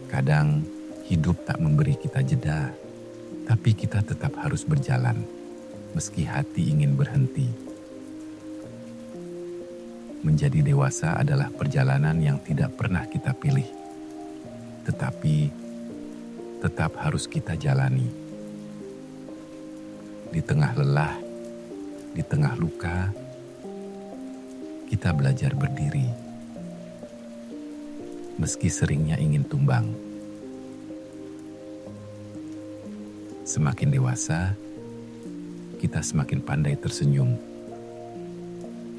Kadang hidup tak memberi kita jeda, tapi kita tetap harus berjalan, meski hati ingin berhenti. Menjadi dewasa adalah perjalanan yang tidak pernah kita pilih, tetapi tetap harus kita jalani. Di tengah lelah, di tengah luka, kita belajar berdiri. Meski seringnya ingin tumbang. Semakin dewasa, kita semakin pandai tersenyum.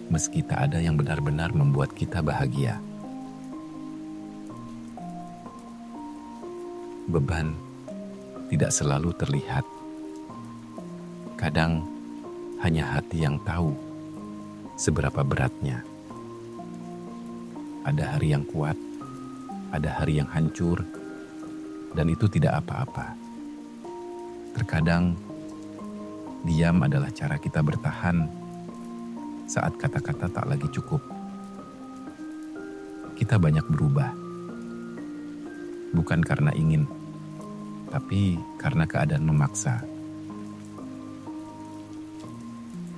Meski tak ada yang benar-benar membuat kita bahagia. Beban tidak selalu terlihat. Kadang hanya hati yang tahu seberapa beratnya. Ada hari yang kuat, ada hari yang hancur, dan itu tidak apa-apa. Terkadang, diam adalah cara kita bertahan saat kata-kata tak lagi cukup. Kita banyak berubah, bukan karena ingin, tapi karena keadaan memaksa.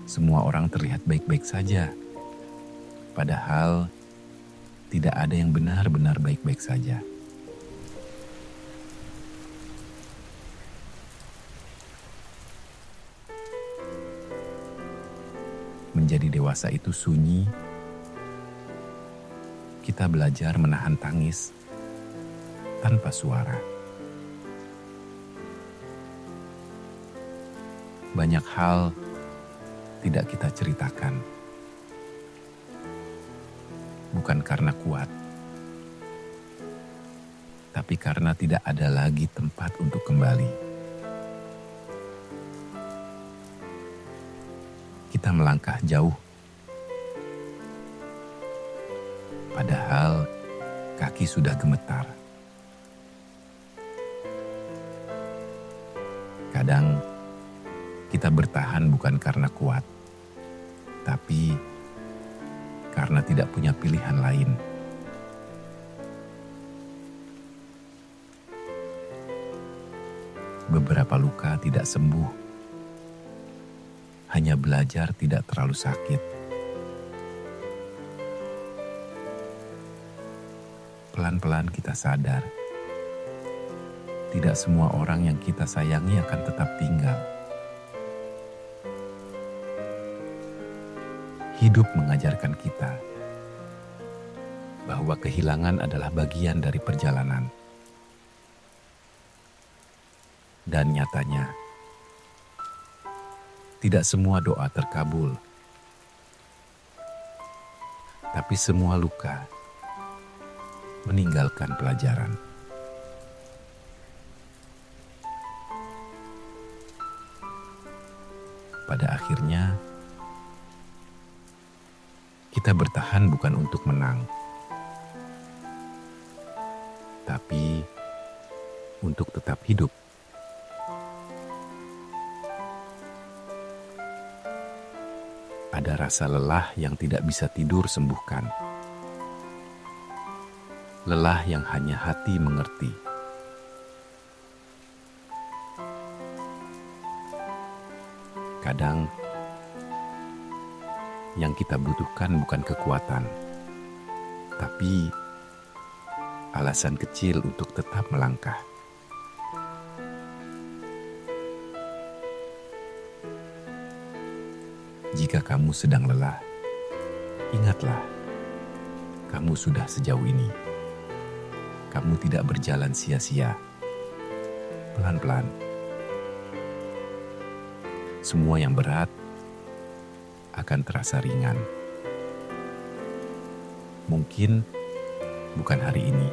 Semua orang terlihat baik-baik saja, padahal tidak ada yang benar-benar baik-baik saja. Menjadi dewasa itu sunyi. Kita belajar menahan tangis tanpa suara. Banyak hal tidak kita ceritakan. Bukan karena kuat, tapi karena tidak ada lagi tempat untuk kembali. Kita melangkah jauh, padahal kaki sudah gemetar. Kadang kita bertahan bukan karena kuat, tapi karena tidak punya pilihan lain. Beberapa luka tidak sembuh, hanya belajar tidak terlalu sakit. Pelan-pelan kita sadar, tidak semua orang yang kita sayangi akan tetap tinggal. Hidup mengajarkan kita bahwa kehilangan adalah bagian dari perjalanan. Dan nyatanya, tidak semua doa terkabul, tapi semua luka meninggalkan pelajaran. Pada akhirnya, kita bertahan bukan untuk menang, tapi untuk tetap hidup. Ada rasa lelah yang tidak bisa tidur sembuhkan. Lelah yang hanya hati mengerti. Kadang, yang kita butuhkan bukan kekuatan, tapi alasan kecil untuk tetap melangkah. Jika kamu sedang lelah, ingatlah, kamu sudah sejauh ini. Kamu tidak berjalan sia-sia. Pelan-pelan. Semua yang berat akan terasa ringan. Mungkin bukan hari ini,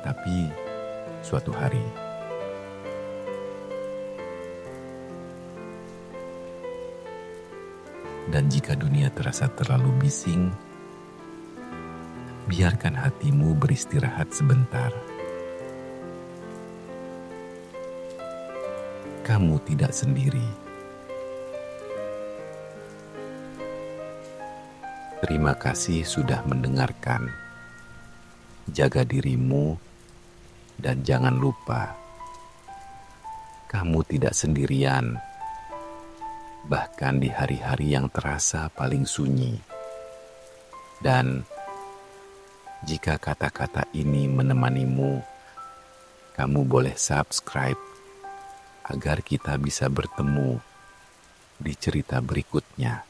tapi suatu hari. Dan jika dunia terasa terlalu bising, biarkan hatimu beristirahat sebentar. Kamu tidak sendiri. Terima kasih sudah mendengarkan. jaga dirimu, dan jangan lupa, kamu tidak sendirian, bahkan di hari-hari yang terasa paling sunyi. Dan jika kata-kata ini menemanimu, kamu boleh subscribe agar kita bisa bertemu di cerita berikutnya.